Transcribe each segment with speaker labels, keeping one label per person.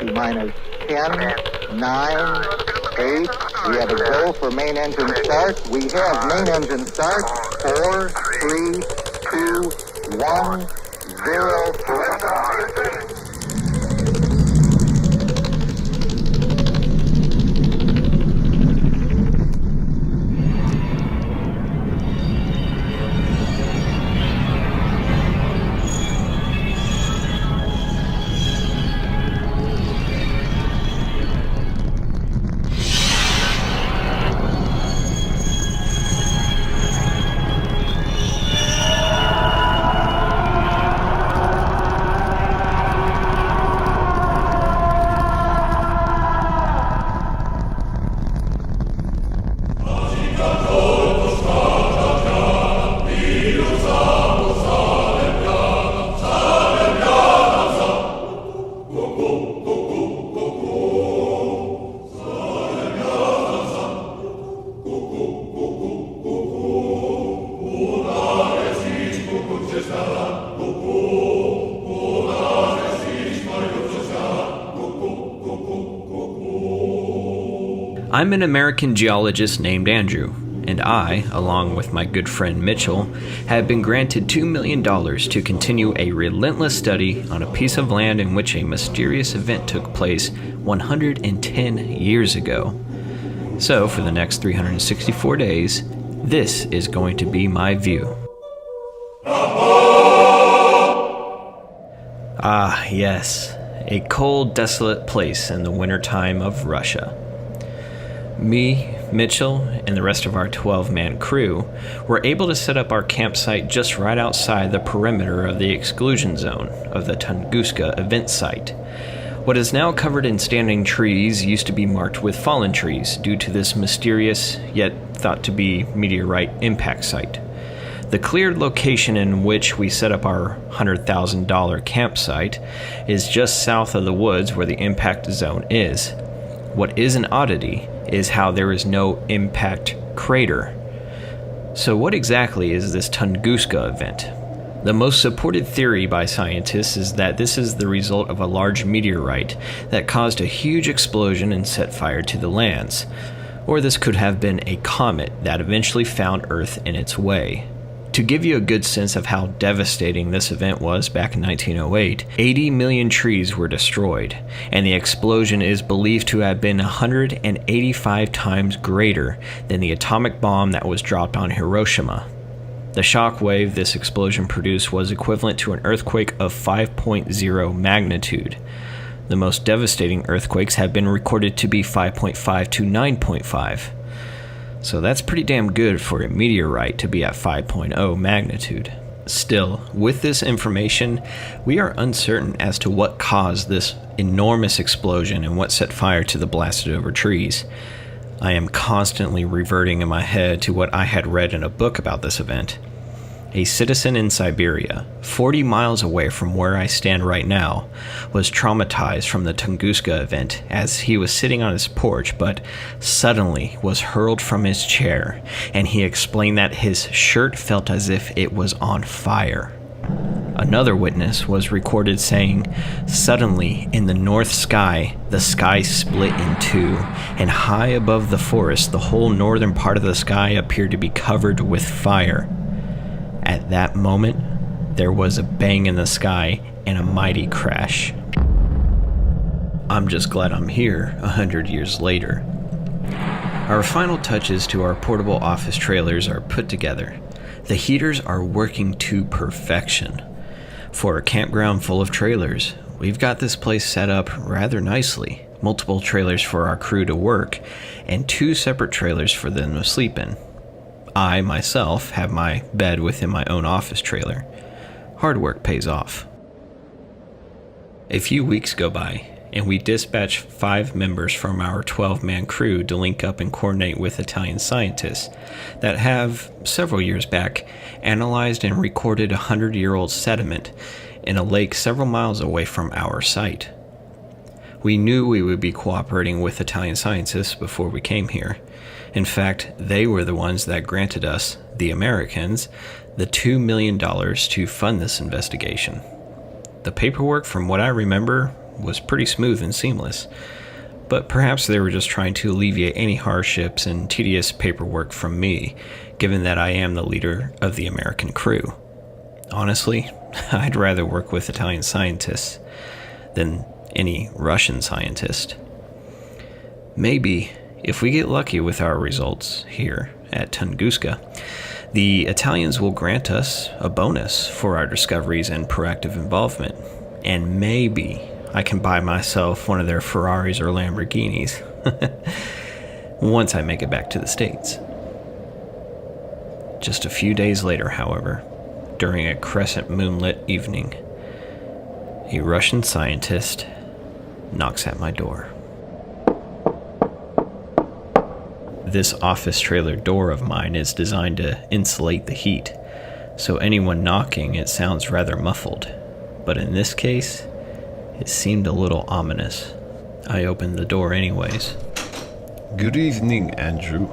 Speaker 1: T-minus 10, 9, 8. We have a go for main engine start. We have main engine start. 4, 3, 2, 1, 0.
Speaker 2: I'm an American geologist named Andrew, and I, along with my good friend Mitchell, have been granted $2 million to continue a relentless study on a piece of land in which a mysterious event took place 110 years ago. So, for the next 364 days, this is going to be my view. Ah, yes, a cold, desolate place in the wintertime of Russia. Me, Mitchell, and the rest of our 12-man crew were able to set up our campsite just right outside the perimeter of the exclusion zone of the Tunguska Event site. What is now covered in standing trees used to be marked with fallen trees due to this mysterious, yet thought to be meteorite impact site. The cleared location in which we set up our $100,000 campsite is just south of the woods where the impact zone is. What is an oddity is how there is no impact crater. So what exactly is this Tunguska event? The most supported theory by scientists is that this is the result of a large meteorite that caused a huge explosion and set fire to the lands. Or this could have been a comet that eventually found Earth in its way. To give you a good sense of how devastating this event was back in 1908, 80 million trees were destroyed, and the explosion is believed to have been 185 times greater than the atomic bomb that was dropped on Hiroshima. The shock wave this explosion produced was equivalent to an earthquake of 5.0 magnitude. The most devastating earthquakes have been recorded to be 5.5 to 9.5. So that's pretty damn good for a meteorite to be at 5.0 magnitude. Still, with this information, we are uncertain as to what caused this enormous explosion and what set fire to the blasted over trees. I am constantly reverting in my head to what I had read in a book about this event. A citizen in Siberia, 40 miles away from where I stand right now, was traumatized from the Tunguska event as he was sitting on his porch, but suddenly was hurled from his chair, and he explained that his shirt felt as if it was on fire. Another witness was recorded saying, "Suddenly, in the north sky, the sky split in two, and high above the forest, the whole northern part of the sky appeared to be covered with fire. At that moment, there was a bang in the sky and a mighty crash." I'm just glad I'm here 100 years later. Our final touches to our portable office trailers are put together. The heaters are working to perfection. For a campground full of trailers, we've got this place set up rather nicely. Multiple trailers for our crew to work, and 2 separate trailers for them to sleep in. I, myself, have my bed within my own office trailer. Hard work pays off. A few weeks go by, and we dispatch 5 members from our 12-man crew to link up and coordinate with Italian scientists that have, several years back, analyzed and recorded 100-year-old sediment in a lake several miles away from our site. We knew we would be cooperating with Italian scientists before we came here. In fact, they were the ones that granted us, the Americans, the $2 million to fund this investigation. The paperwork, from what I remember, was pretty smooth and seamless. But perhaps they were just trying to alleviate any hardships and tedious paperwork from me, given that I am the leader of the American crew. Honestly, I'd rather work with Italian scientists than any Russian scientist. Maybe, if we get lucky with our results here at Tunguska, the Italians will grant us a bonus for our discoveries and proactive involvement, and maybe I can buy myself one of their Ferraris or Lamborghinis once I make it back to the States. Just a few days later, however, during a crescent moonlit evening, a Russian scientist knocks at my door. This office trailer door of mine is designed to insulate the heat, so anyone knocking, it sounds rather muffled. But in this case, it seemed a little ominous. I opened the door anyways.
Speaker 3: Good evening, Andrew.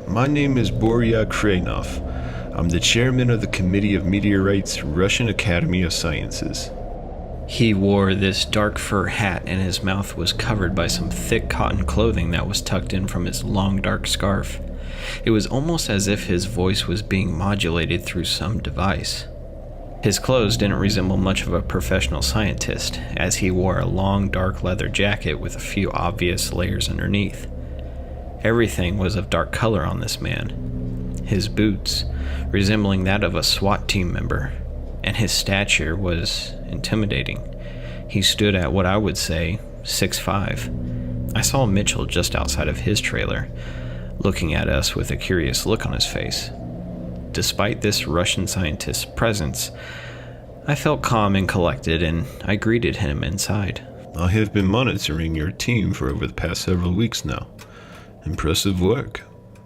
Speaker 3: My name is Borya Krenov. I'm the chairman of the Committee of Meteorites, Russian Academy of Sciences.
Speaker 2: He wore this dark fur hat and his mouth was covered by some thick cotton clothing that was tucked in from his long dark scarf. It was almost as if his voice was being modulated through some device. His clothes didn't resemble much of a professional scientist, as he wore a long dark leather jacket with a few obvious layers underneath. Everything was of dark color on this man. His boots, resembling that of a SWAT team member, and his stature was intimidating. He stood at what I would say 6'5". I saw Mitchell just outside of his trailer, looking at us with a curious look on his face. Despite this Russian scientist's presence, I felt calm and collected, and I greeted him inside.
Speaker 3: I have been monitoring your team for over the past several weeks now. Impressive work.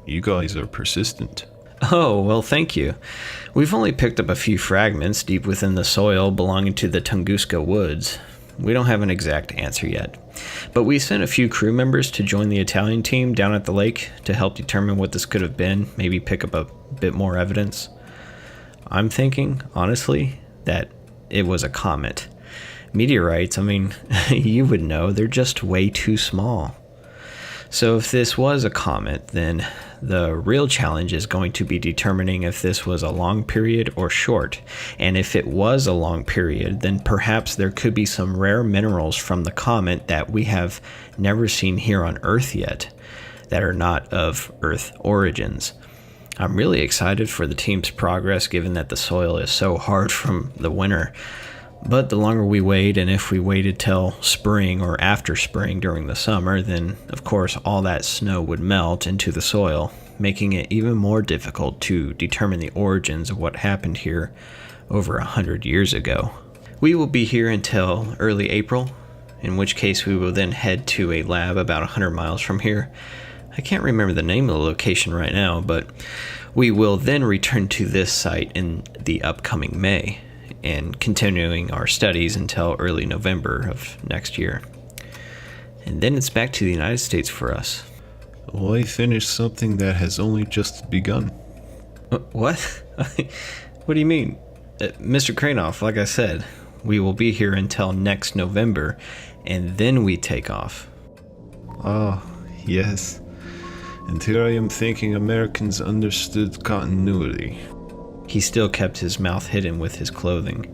Speaker 3: You guys are persistent.
Speaker 2: Oh, well, thank you. We've only picked up a few fragments deep within the soil belonging to the Tunguska woods. We don't have an exact answer yet, but we sent a few crew members to join the Italian team down at the lake to help determine what this could have been, maybe pick up a bit more evidence. I'm thinking, honestly, that it was a comet. Meteorites, I mean, you would know, they're just way too small. So if this was a comet, then the real challenge is going to be determining if this was a long period or short. And if it was a long period, then perhaps there could be some rare minerals from the comet that we have never seen here on Earth yet, that are not of Earth origins. I'm really excited for the team's progress given that the soil is so hard from the winter. But the longer we wait, and if we waited till spring or after spring during the summer, then of course all that snow would melt into the soil, making it even more difficult to determine the origins of what happened here over 100 years ago. We will be here until early April, in which case we will then head to a lab about 100 miles from here. I can't remember the name of the location right now, but we will then return to this site in the upcoming May, and continuing our studies until early November of next year. And then it's back to the United States for us.
Speaker 3: Why finish something that has only just begun?
Speaker 2: What? What do you mean? Mr. Krenov, like I said, we will be here until next November, and then we take off.
Speaker 3: Ah, yes. And here I am thinking Americans understood continuity.
Speaker 2: He still kept his mouth hidden with his clothing,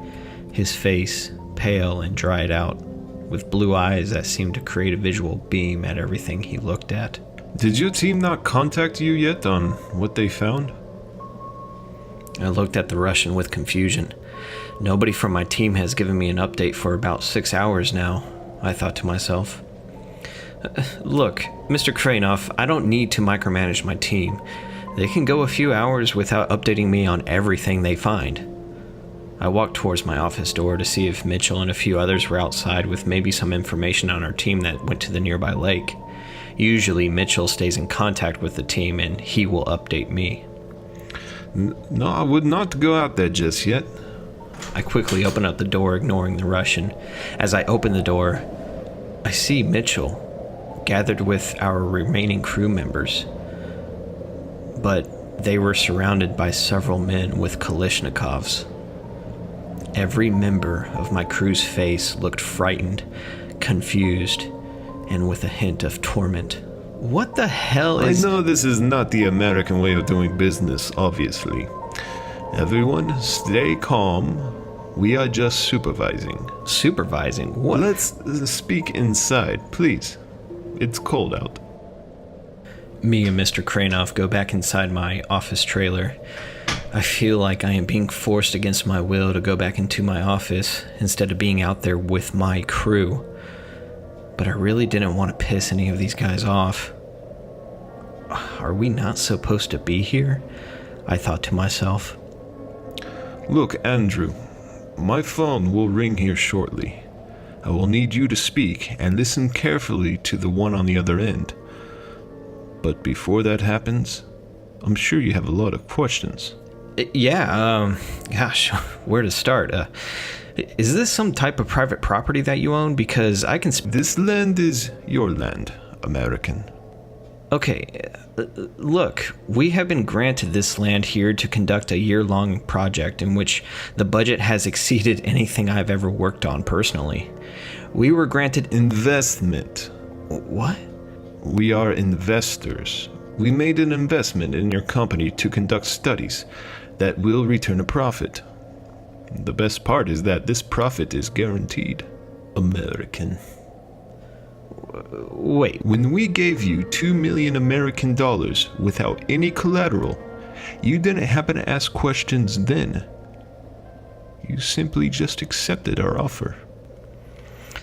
Speaker 2: his face pale and dried out, with blue eyes that seemed to create a visual beam at everything he looked at.
Speaker 3: Did your team not contact you yet on what they found?
Speaker 2: I looked at the Russian with confusion. Nobody from my team has given me an update for about 6 hours now, I thought to myself. Look, Mr. Krenov, I don't need to micromanage my team. They can go a few hours without updating me on everything they find. I walked towards my office door to see if Mitchell and a few others were outside with maybe some information on our team that went to the nearby lake. Usually Mitchell stays in contact with the team and he will update me.
Speaker 3: No, I would not go out there just yet.
Speaker 2: I quickly open up the door, ignoring the Russian. As I open the door, I see Mitchell gathered with our remaining crew members. But they were surrounded by several men with Kalashnikovs. Every member of my crew's face looked frightened, confused, and with a hint of torment. What the hell is...
Speaker 3: I know this is not the American way of doing business, obviously. Everyone, stay calm. We are just supervising.
Speaker 2: Supervising? What?
Speaker 3: Let's speak inside, please. It's cold out.
Speaker 2: Me and Mr. Cranoff go back inside my office trailer. I feel like I am being forced against my will to go back into my office instead of being out there with my crew. But I really didn't want to piss any of these guys off. Are we not supposed to be here? I thought to myself.
Speaker 3: Look, Andrew, my phone will ring here shortly. I will need you to speak and listen carefully to the one on the other end. But before that happens, I'm sure you have a lot of questions.
Speaker 2: Gosh, where to start? Is this some type of private property that you own? Because I can...
Speaker 3: This land is your land, American.
Speaker 2: Okay, look, we have been granted this land here to conduct a year-long project in which the budget has exceeded anything I've ever worked on personally. We were granted...
Speaker 3: Investment.
Speaker 2: What?
Speaker 3: We are investors. We made an investment in your company to conduct studies that will return a profit. The best part is that this profit is guaranteed. American.
Speaker 2: Wait.
Speaker 3: When we gave you $2 million American dollars without any collateral, you didn't happen to ask questions then. You simply just accepted our offer.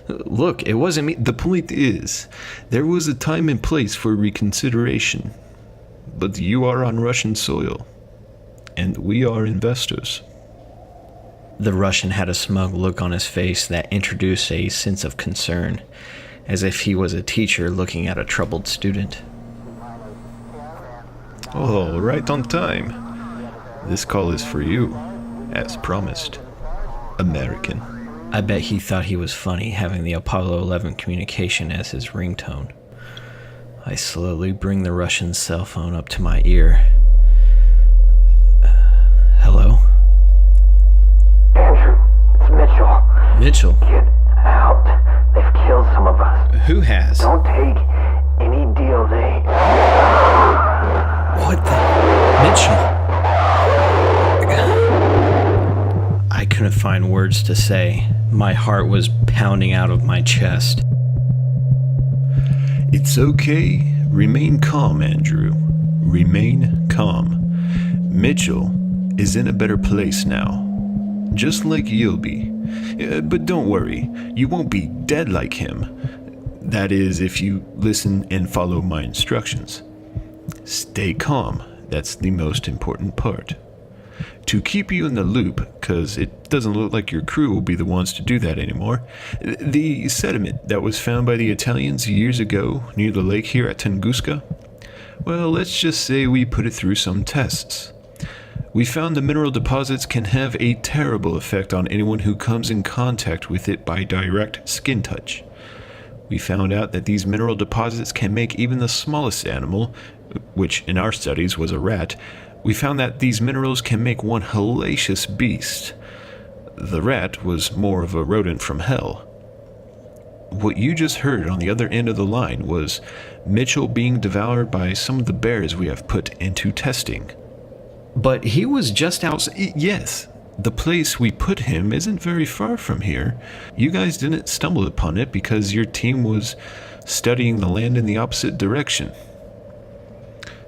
Speaker 2: Look, it wasn't me.
Speaker 3: The point is, there was a time and place for reconsideration. But you are on Russian soil, and we are investors.
Speaker 2: The Russian had a smug look on his face that introduced a sense of concern, as if he was a teacher looking at a troubled student.
Speaker 3: Oh, right on time. This call is for you, as promised. American.
Speaker 2: I bet he thought he was funny having the Apollo 11 communication as his ringtone. I slowly bring the Russian's cell phone up to my ear. Hello?
Speaker 4: Andrew, it's Mitchell.
Speaker 2: Mitchell?
Speaker 4: Get out. They've killed some of us.
Speaker 2: Who has?
Speaker 4: Don't take any deal they...
Speaker 2: What the... Mitchell? I couldn't find words to say. My heart was pounding out of my chest.
Speaker 3: It's okay. Remain calm, Andrew. Remain calm. Mitchell is in a better place now. Just like you'll be. But don't worry, you won't be dead like him. That is, if you listen and follow my instructions. Stay calm. That's the most important part. To keep you in the loop, because it doesn't look like your crew will be the ones to do that anymore, the sediment that was found by the Italians years ago near the lake here at Tunguska, well, let's just say we put it through some tests. We found the mineral deposits can have a terrible effect on anyone who comes in contact with it by direct skin touch. We found out that these mineral deposits can make even the smallest animal, which in our studies was a rat. We found that these minerals can make one hellacious beast. The rat was more of a rodent from hell. What you just heard on the other end of the line was Mitchell being devoured by some of the bears we have put into testing.
Speaker 2: But he was just out...
Speaker 3: Yes, the place we put him isn't very far from here. You guys didn't stumble upon it because your team was studying the land in the opposite direction.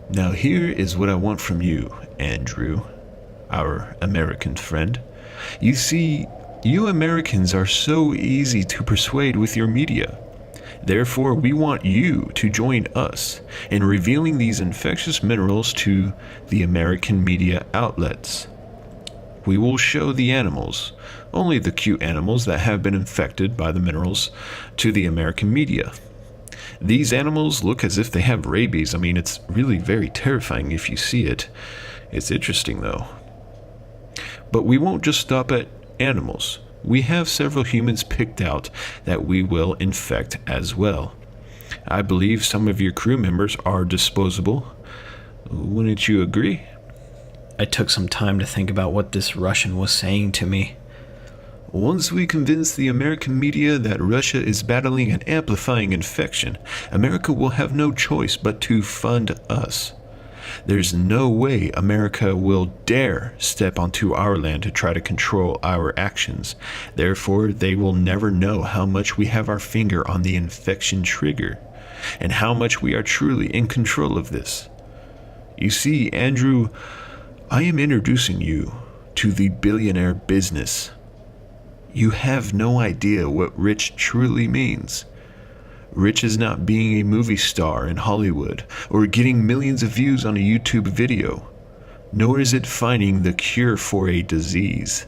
Speaker 3: Now here is what I want from you, Andrew, our American friend. You see, you Americans are so easy to persuade with your media. Therefore, we want you to join us in revealing these infectious minerals to the American media outlets. We will show the animals, only the cute animals that have been infected by the minerals, to the American media. These animals look as if they have rabies. I mean, it's really very terrifying if you see it. It's interesting, though. But we won't just stop at animals. We have several humans picked out that we will infect as well. I believe some of your crew members are disposable. Wouldn't you agree?
Speaker 2: I took some time to think about what this Russian was saying to me.
Speaker 3: Once we convince the American media that Russia is battling an amplifying infection, America will have no choice but to fund us. There's no way America will dare step onto our land to try to control our actions. Therefore, they will never know how much we have our finger on the infection trigger, and how much we are truly in control of this. You see, Andrew, I am introducing you to the billionaire business. You have no idea what rich truly means. Rich is not being a movie star in Hollywood or getting millions of views on a YouTube video, nor is it finding the cure for a disease.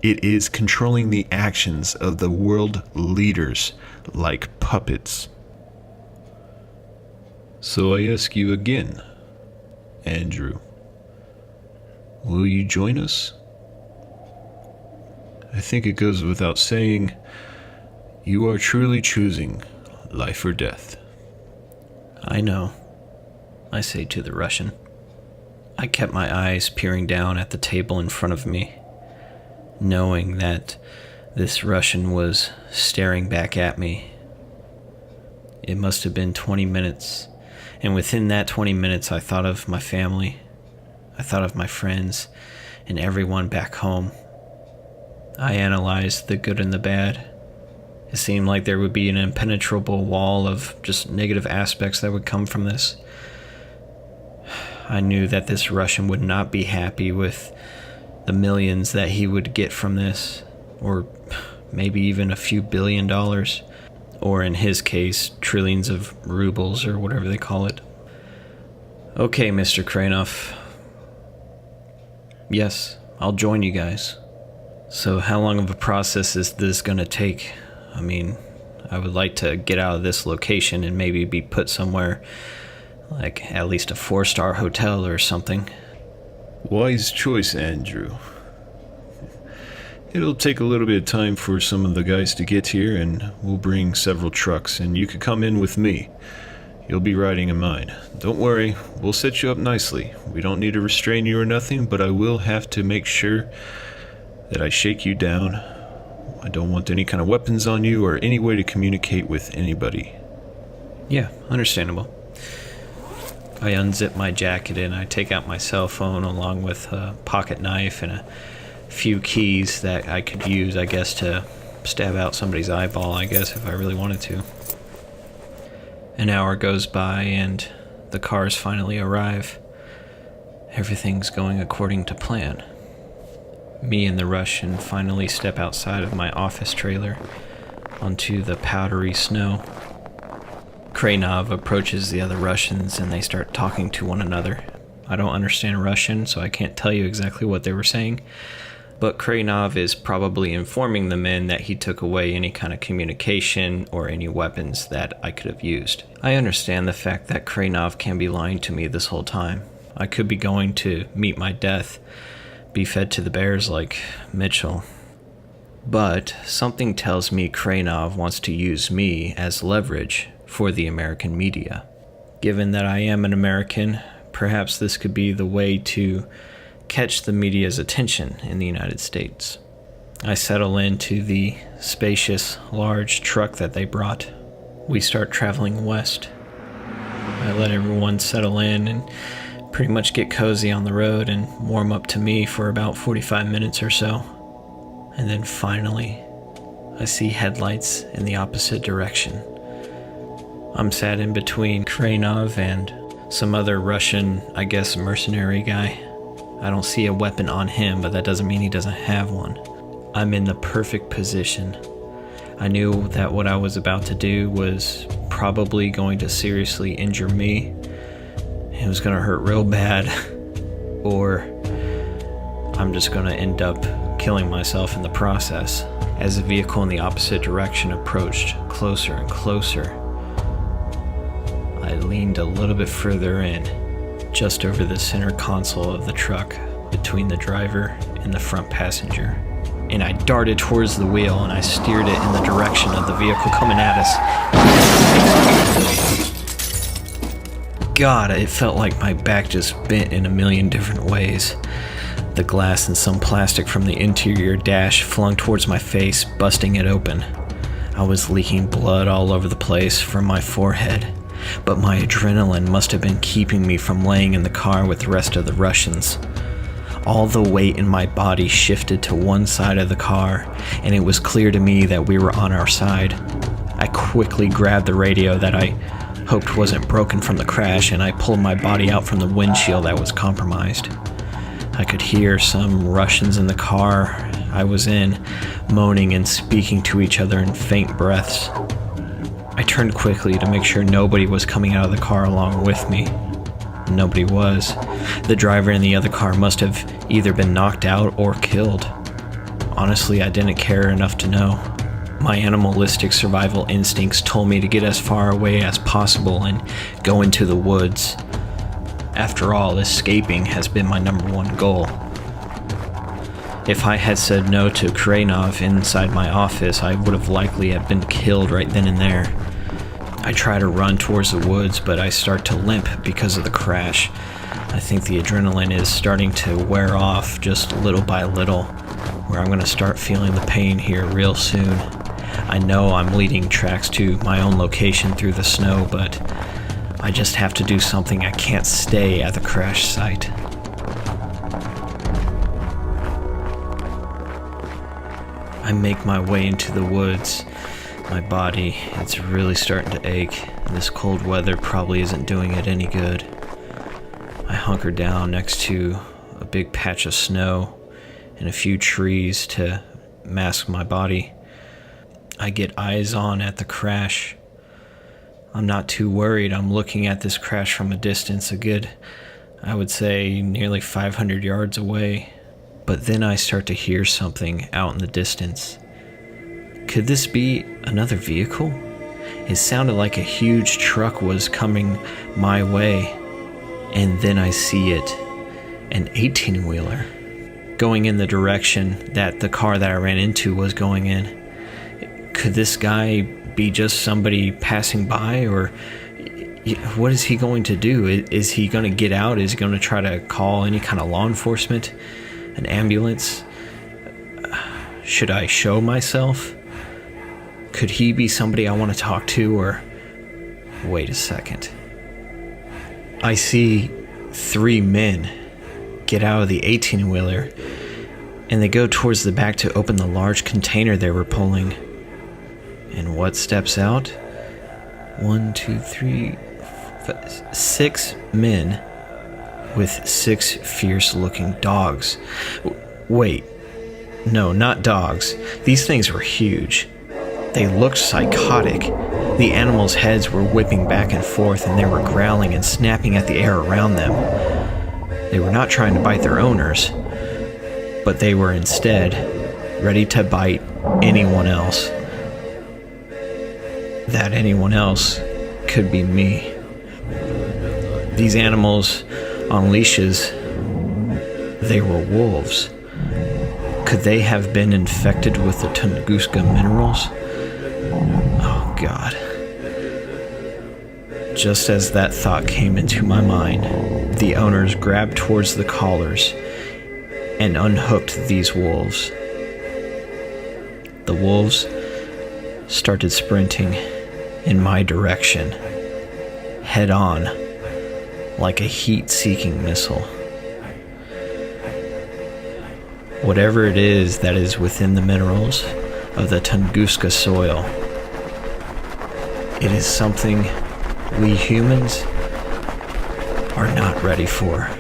Speaker 3: It is controlling the actions of the world leaders like puppets. So I ask you again, Andrew, will you join us? I think it goes without saying, you are truly choosing life or death.
Speaker 2: I know, I say to the Russian. I kept my eyes peering down at the table in front of me, knowing that this Russian was staring back at me. It must have been 20 minutes, and within that 20 minutes I thought of my family, I thought of my friends, and everyone back home. I analyzed the good and the bad. It seemed like there would be an impenetrable wall of just negative aspects that would come from this. I knew that this Russian would not be happy with the millions that he would get from this, or maybe even a few $1 billion, or in his case, trillions of rubles or whatever they call it. Okay, Mr. Kranov. Yes, I'll join you guys. So how long of a process is this gonna take? I mean, I would like to get out of this location and maybe be put somewhere, like at least a 4-star hotel or something.
Speaker 3: Wise choice, Andrew. It'll take a little bit of time for some of the guys to get here, and we'll bring several trucks, and you could come in with me. You'll be riding in mine. Don't worry, we'll set you up nicely. We don't need to restrain you or nothing, but I will have to make sure that I shake you down. I don't want any kind of weapons on you or any way to communicate with anybody.
Speaker 2: Yeah, understandable. I unzip my jacket and I take out my cell phone along with a pocket knife and a few keys that I could use, I guess, to stab out somebody's eyeball, I guess, if I really wanted to. An hour goes by and the cars finally arrive. Everything's going according to plan. Me and the Russian finally step outside of my office trailer onto the powdery snow. Kranov approaches the other Russians and they start talking to one another. I don't understand Russian, so I can't tell you exactly what they were saying, but Kranov is probably informing the men that he took away any kind of communication or any weapons that I could have used. I understand the fact that Kranov can be lying to me this whole time. I could be going to meet my death, be fed to the bears like Mitchell. But something tells me Kranov wants to use me as leverage for the American media. Given that I am an American, perhaps this could be the way to catch the media's attention in the United States. I settle into the spacious, large truck that they brought. We start traveling west. I let everyone settle in and pretty much get cozy on the road and warm up to me for about 45 minutes or so. And then finally, I see headlights in the opposite direction. I'm sat in between Kranov and some other Russian, I guess, mercenary guy. I don't see a weapon on him, but that doesn't mean he doesn't have one. I'm in the perfect position. I knew that what I was about to do was probably going to seriously injure me. It was going to hurt real bad, or I'm just going to end up killing myself in the process. As the vehicle in the opposite direction approached closer and closer, I leaned a little bit further in, just over the center console of the truck, between the driver and the front passenger. And I darted towards the wheel and I steered it in the direction of the vehicle coming at us. God, it felt like my back just bent in a million different ways. the glass and some plastic from the interior dash flung towards my face, busting it open. I was leaking blood all over the place from my forehead, but my adrenaline must have been keeping me from laying in the car with the rest of the Russians. All the weight in my body shifted to one side of the car, and it was clear to me that we were on our side. I quickly grabbed the radio that I hoped wasn't broken from the crash, and I pulled my body out from the windshield that was compromised. I could hear some Russians in the car I was in moaning and speaking to each other in faint breaths. I turned quickly to make sure nobody was coming out of the car along with me. Nobody was. The driver in the other car must have either been knocked out or killed. Honestly, I didn't care enough to know. My animalistic survival instincts told me to get as far away as possible and go into the woods. After all, escaping has been my #1 goal. If I had said no to Krenov inside my office, I would have likely have been killed right then and there. I try to run towards the woods, but I start to limp because of the crash. I think the adrenaline is starting to wear off just little by little, where I'm going to start feeling the pain here real soon. I know I'm leading tracks to my own location through the snow, but I just have to do something. I can't stay at the crash site. I make my way into the woods. My body, it's really starting to ache, and this cold weather probably isn't doing it any good. I hunker down next to a big patch of snow and a few trees to mask my body. I get eyes on at the crash. I'm not too worried. I'm looking at this crash from a distance, a good, I would say, nearly 500 yards away. But then I start to hear something out in the distance. Could this be another vehicle? It sounded like a huge truck was coming my way. And then I see it, an 18-wheeler, going in the direction that the car that I ran into was going in. Could this guy be just somebody passing by, or what is he going to do? Is he going to get out? Is he going to try to call any kind of law enforcement? An ambulance? Should I show myself? Could he be somebody I want to talk to, or... Wait a second. I see 3 men get out of the 18-wheeler, and they go towards the back to open the large container they were pulling. And what steps out? 1, 2, 3, 6 men with 6 fierce-looking dogs. Wait, no, not dogs. These things were huge. They looked psychotic. The animals' heads were whipping back and forth, and they were growling and snapping at the air around them. They were not trying to bite their owners, but they were instead ready to bite anyone else. That anyone else could be me. These animals on leashes, they were wolves. Could they have been infected with the Tunguska minerals? Oh God. Just as that thought came into my mind, the owners grabbed towards the collars and unhooked these wolves. The wolves started sprinting in my direction, head on, like a heat-seeking missile. Whatever it is that is within the minerals of the Tunguska soil, it is something we humans are not ready for.